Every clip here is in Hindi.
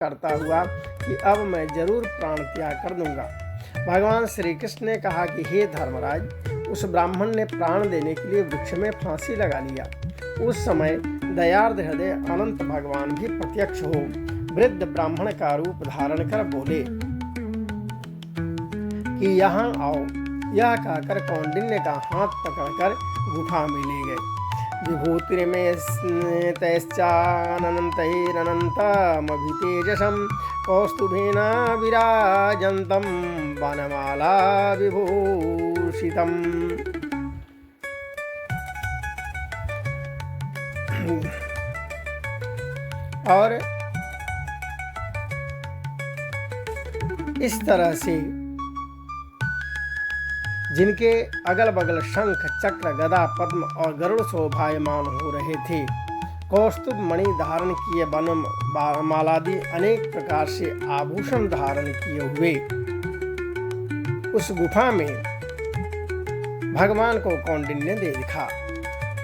करता हुआ कि अब मैं जरूर प्राण त्याग कर दूंगा। भगवान श्री कृष्ण ने कहा कि हे धर्मराज, उस ब्राह्मण ने प्राण देने के लिए वृक्ष में फांसी लगा लिया। उस समय दयार्द हृदय अनंत भगवान भी प्रत्यक्ष हो वृद्ध ब्राह्मण का रूप धारण कर बोले कि यहाँ आओ। यह कहकर कौंडिन्य का हाथ पकड़कर गुफा में ले गए। विभूतिर्मे तैश्चानन्तैरनन्तमभितेजसं कौस्तुभेन विराजन्तं वनमाला विभूषितम्। और इस तरह से जिनके अगल बगल शंख चक्र गदा पद्म और गरुड़ शोभायमान हो रहे थे, कौस्तुभ मणि धारण किए वनमालादि अनेक प्रकार से आभूषण धारण किए हुए उस गुफा में भगवान को कौंडिन्य देखा।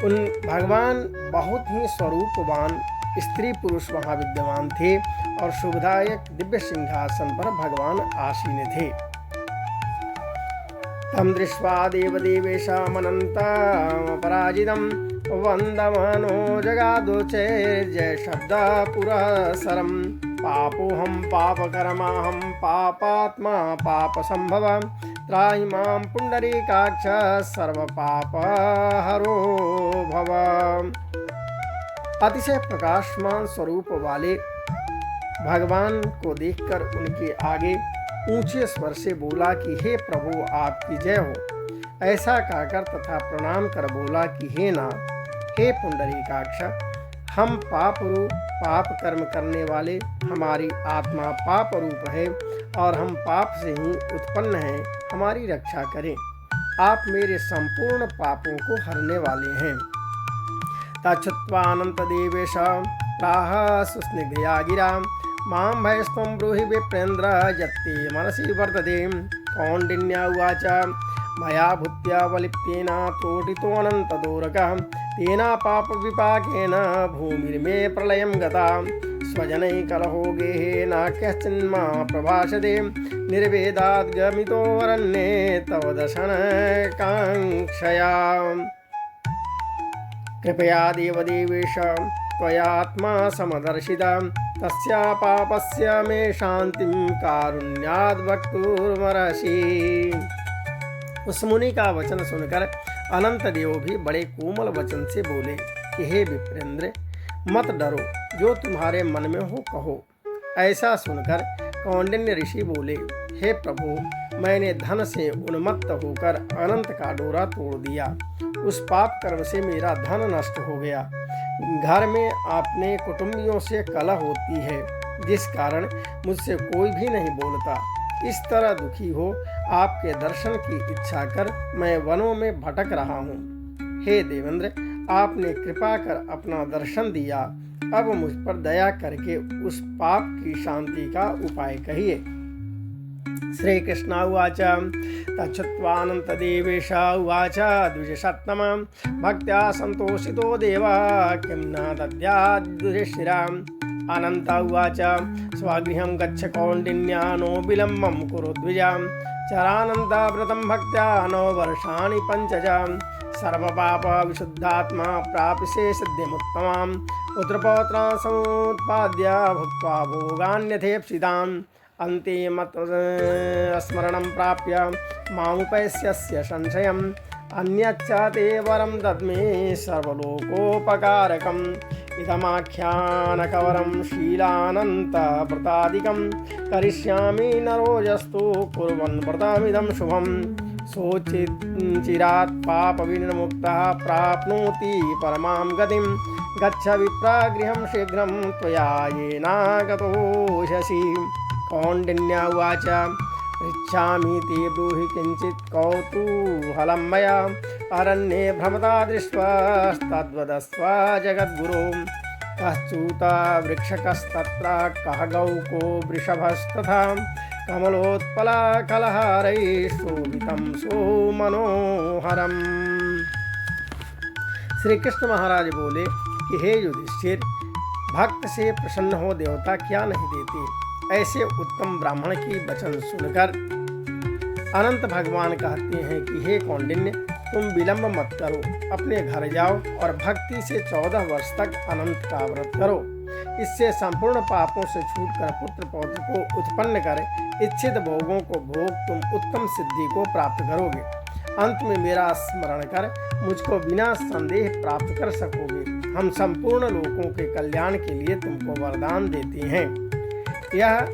उन भगवान बहुत ही स्वरूपवान स्त्री पुरुष वहां विद्यमान थे और शुभदायक दिव्य सिंहासन पर भगवान आसीन थे। तम दृष्ट्वा देवदेवेशमनन्तमपराजितं वन्दमानो जगादोचैर्जय शब्दपुरःसरं पापोऽहं पापकर्माहं पापात्मा पापसंभव त्राहि मां पुण्डरीकाक्ष सर्वपापहरो भव। अतिशय प्रकाशमान स्वरूप वाले भगवान को देखकर उनके आगे ऊंचे स्वर से बोला कि हे प्रभु, आपकी जय हो। ऐसा कहकर तथा प्रणाम कर बोला कि हे नाथ, हे पुंडरीकाक्ष, हम पाप कर्म करने वाले, हमारी आत्मा पाप रूप है और हम पाप से ही उत्पन्न हैं, हमारी रक्षा करें। आप मेरे संपूर्ण पापों को हरने वाले हैं। तच्छ्रुत्वानंत देवेश प्राह सुस्निग्धया गिरा मां भयस्त्वं ब्रूहि विप्रेन्द्र यत्ते मनसि वर्तते। कौंडिन्य उवाच मया भूत्या बलिप्तेन त्रोटितोऽनन्तदोरकः तेन पापविपाकेन भूमिर्मे प्रलयं गता। स्वजनैः कलहो गेहेन कश्चिन्मा प्रभाषते निर्वेदाद् गमितोऽरण्ये तव दर्शनकाङ्क्षया। कृपया देवदेवेश त्वयात्मा समदर्शिता तस्या पापस्य मे शांतिं कारुण्याद् वक्तुमर्हसि। उस मुनि का वचन सुनकर अनंत देव भी बड़े कोमल वचन से बोले कि हे विप्रेंद्र, मत डरो, जो तुम्हारे मन में हो कहो। ऐसा सुनकर कौंडिन्य ऋषि बोले, हे प्रभु, मैंने धन से उन्मत्त होकर अनंत का डोरा तोड़ दिया। उस पाप कर्म से मेरा धन नष्ट हो गया। घर में अपने कुटुंबियों से कलह होती है, जिस कारण मुझसे कोई भी नहीं बोलता। इस तरह दुखी हो आपके दर्शन की इच्छा कर मैं वनों में भटक रहा हूँ। हे देवेंद्र, आपने कृपा कर अपना दर्शन दिया, अब मुझ पर दया करके उस पाप की शांति का उपाय कहिए। श्री कृष्ण उवाच तच्छ्रुत्वानंत देवेश उवाच द्विजसत्तम भक्त्या संतोषितो देवा किं न दद्याद्युधिष्ठिराम्। अनंत उवाच स्वगृहं गच्छ कौंडिन्या नो विलम्बं कुरु द्विजां चरानंद व्रतं भक्त्या 9 वर्षाणि पंचजां सर्वपाप विशुद्धात्मा प्रापिसे सिद्धिमुत्तमां पुत्रपौत्रान् समुत्पाद्य भुक्त्वा भोगान्यथेप्सिताम् अन्ते मत् स्मरणं प्राप्य मामुपैस्यस्य संशयम् अन्यच्च ते वरं दद्मे सर्वलोकोपकारकम् इदमाख्यानकवरं शीलानन्तव्रतादिकं करिष्यामि नरोजस्तु कुर्वन् व्रतमिदं शुभं सोचिरात् पापविनिर्मुक्तः प्राप्नोति परमां गतिं गच्छ विप्रागृहं शीघ्रं त्वया येनागतोऽसि। कौंडिन्य उवाच पृच्छामि ते ब्रूहि किञ्चित् कौतूहलं मया अरण्ये भ्रमता दृष्ट्वास्तद्वदस्व जगद्गुरो कश्चूता वृक्षकस्तत्र कः गौको वृषभस्तथा कमलोत्पलाकलहारैः शोभितं सुमनोहरम्। श्री कृष्ण महाराज बोले कि हे युधिष्ठिर, भक्त से प्रसन्न हो देवता क्या नहीं देते। ऐसे उत्तम ब्राह्मण की वचन सुनकर अनंत भगवान कहते हैं कि हे कौंडिन्य, तुम विलंब मत करो, अपने घर जाओ और भक्ति से 14 वर्ष तक अनंत का व्रत करो। इससे संपूर्ण पापों से छूटकर पुत्र पौत्र को उत्पन्न कर इच्छित भोगों को भोग तुम उत्तम सिद्धि को प्राप्त करोगे। अंत में मेरा स्मरण कर मुझको बिना संदेह प्राप्त कर सकोगे। हम संपूर्ण लोगों के कल्याण के लिए तुमको वरदान देते हैं। यह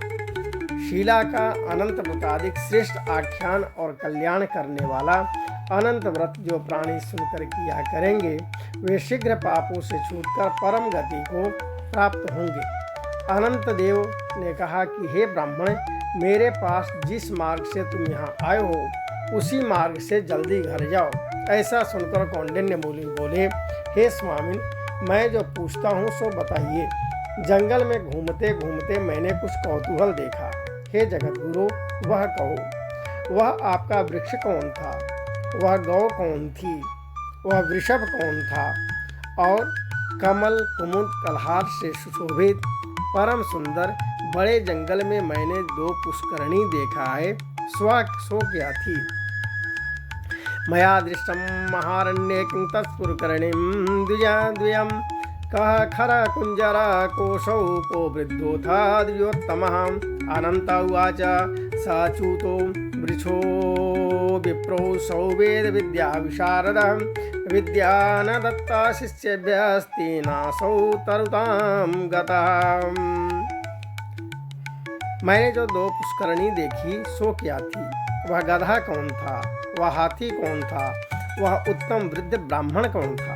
शीला का अनंत व्रताधिक श्रेष्ठ आख्यान और कल्याण करने वाला अनंत व्रत जो प्राणी सुनकर किया करेंगे वे शीघ्र पापों से छूटकर परम गति को प्राप्त होंगे। अनंत देव ने कहा कि हे ब्राह्मण, मेरे पास जिस मार्ग से तुम यहाँ आए हो उसी मार्ग से जल्दी घर जाओ। ऐसा सुनकर कौंडिन्य बोले, हे स्वामिन, मैं जो पूछता हूँ सो बताइए। जंगल में घूमते घूमते मैंने कुछ कौतूहल देखा। हे जगतगुरु, वह कहो। वह आपका वृक्ष कौन था? वह गौ कौन थी? वह वृषभ कौन था? और कमल कुमुद कलहार से सुशोभित परम सुंदर बड़े जंगल में मैंने 2 पुष्करणी देखा है, सो क्या थी? मया दृष्टम महारण्ये किं तत्पुरकर्णीं द्विजं कः खर कुंजर कोशौ को वृद्धोऽथा द्विजोत्तमः। अनंत उवाच साचूतो वृक्षो विप्रो सौ वेद विद्या विशारदः विद्या न दत्ता शिष्येभ्यस्तेनासौ तरुतां गतः। मैंने जो 2 पुष्करणी देखी सो क्या थी? वह गधा कौन था? वह हाथी कौन था? वह उत्तम वृद्ध ब्राह्मण कौन था?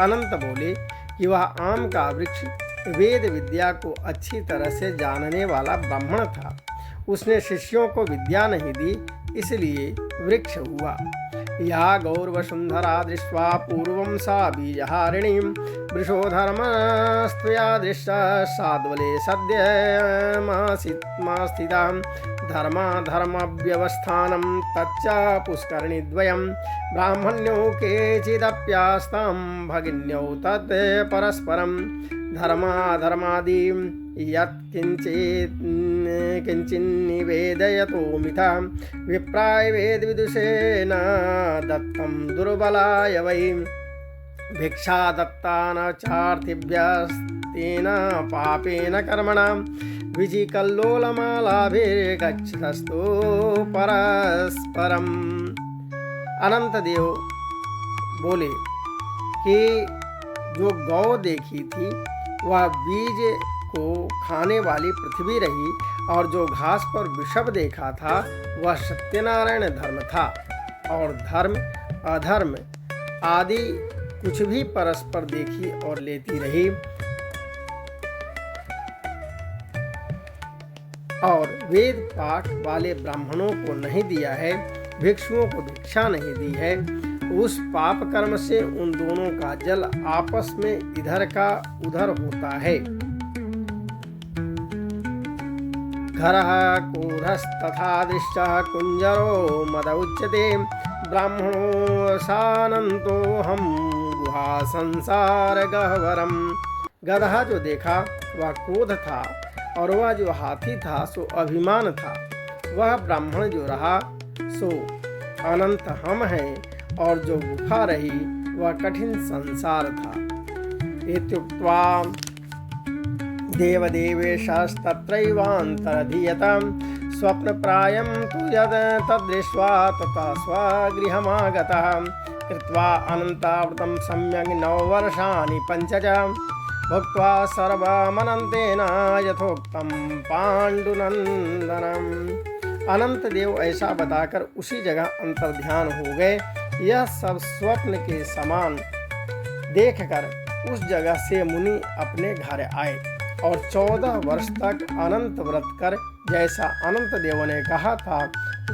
अनंत बोले कि वह आम का वृक्ष वेद विद्या को अच्छी तरह से जानने वाला ब्राह्मण था। उसने शिष्यों को विद्या नहीं दी, इसलिए वृक्ष हुआ। या गौरवसुंधरा दृष्ट्वा पूर्वं सा बीजहारिणीं वृषो धर्मस्त्वया दृष्टा साद्वले सद्यमास्थिता धर्माधर्मव्यवस्थानं तच्च पुष्करणीद्वयं ब्राह्मण्यो केचिदप्यास्तां भगिन्यौ तत् परस्परं धर्माधर्मादि किञ्चिन्निवेदयतो मिथा विप्राय वेदविदुषेण दत्तं दुर्बलाय वै भिक्षा दत्ता न चार्थिभ्यस्तेन पापेन कर्मणा विजिकल्लोलमालाभिर्गच्छतस्तु परस्परम। अनंत देव बोले कि जो गौ देखी थी वह बीज को खाने वाली पृथ्वी रही, और जो घास पर वृषभ देखा था वह सत्यनारायण धर्म था, और धर्म अधर्म आदि कुछ भी परस्पर देखी और लेती रही। और वेद पाठ वाले ब्राह्मणों को नहीं दिया है, भिक्षुओं को भिक्षा नहीं दी है। उस पाप कर्म से उन दोनों का जल आपस में इधर का उधर होता है। घरः क्रोधस्तथा दृष्टः कुंजरो मद उच्यते ब्राह्मणो सानंतोऽहं गुहा संसार गह्वरम। गधा जो देखा वह क्रोध था, और वह जो हाथी था सो अभिमान था। वह ब्राह्मण जो रहा सो अनंत हम हैं, और जो गुफा रही वह कठिन संसार था। इत्युक्त्वा देवदेवेशस्तत्रैवान्तरधीयतां स्वप्नप्रायं तु यद् तद्दृष्ट्वा ततः स्वगृहमागतः कृत्वा अनन्ताव्रतं सम्यग् 9 वर्षाणि 5 च भुक्त्वा सर्वमनन्तेन यथोक्तं पाण्डुनन्दनम्। अनंत देव ऐसा बताकर उसी जगह अंतर्ध्यान हो गए। यह सब स्वप्न के समान देखकर उस जगह से मुनि अपने घर आए, और 14 वर्ष तक अनंत व्रत कर जैसा अनंत देव ने कहा था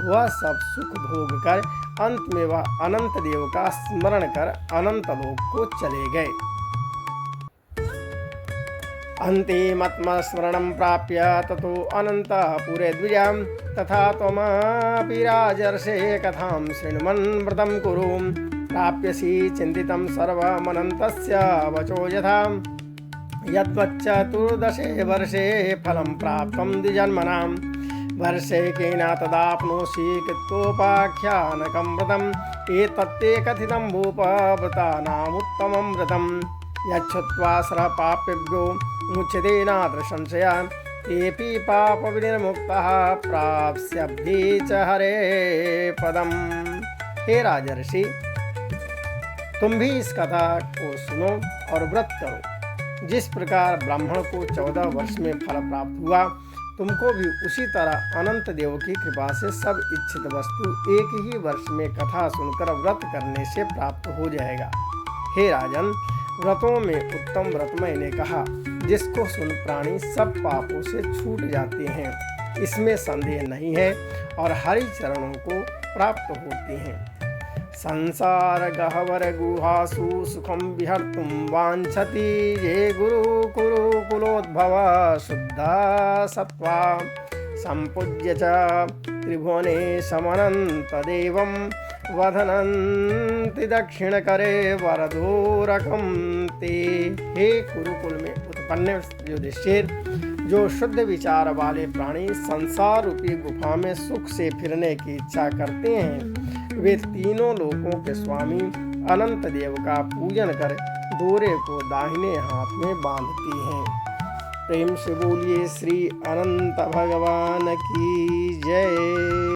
वह सब सुख भोग कर अंत में वह अनंत देव का स्मरण कर अनंत लोक को चले गए। अन्तिमत्मस्मरणं प्राप्य ततो अनन्तपुरे द्विजां तथा त्वमपि राजर्षे कथां शृण्वन् व्रतं कुरु प्राप्यसि चिन्तितं सर्वमनन्तस्य वचो यथा यद्वच्चतुर्दशे वर्षे फलं प्राप्तं द्विजन्मनां वर्षे केन तदाप्नोषि कृत्वोपाख्यानकं व्रतम् एतत्ते कथितं भूप व्रतानामुत्तमं व्रतम् यच्छ्रुत्वा सर्वपापेभ्यो मुच्यते नात्र संशयः तेऽपि पापविनिर्मुक्तः प्राप्स्यब्धि च हरे पदम्। हे राजर्षि, तुम भी इस कथा को सुनो और व्रत करो। जिस प्रकार ब्राह्मण को 14 वर्ष में फल प्राप्त हुआ, तुमको भी उसी तरह अनंत देव की कृपा से सब इच्छित वस्तु एक ही वर्ष में कथा सुनकर व्रत करने से प्राप्त हो जाएगा। हे राजन, व्रतों में उत्तम व्रत मैंने कहा, जिसको सुन प्राणी सब पापों से छूट जाते हैं, इसमें संदेह नहीं है और हरि चरणों को प्राप्त होते हैं। संसार गहवर गुहासु सुखम विहर्तुं वांछति ये गुरु कुलोद्भव शुद्धा सत्वा संपूज्य च त्रिभुवने समनंत देवं वदनन्ति दक्षिण करे वरदूरकं ते। हे कुरुकुल में उत्पन्न युधिष्ठिर, जो शुद्ध विचार वाले प्राणी संसार रूपी गुफा में सुख से फिरने की इच्छा करते हैं, वे तीनों लोकों के स्वामी अनंत देव का पूजन कर दोरे को दाहिने हाथ में बांधती हैं। प्रेम से बोलिए श्री अनंत भगवान की जय।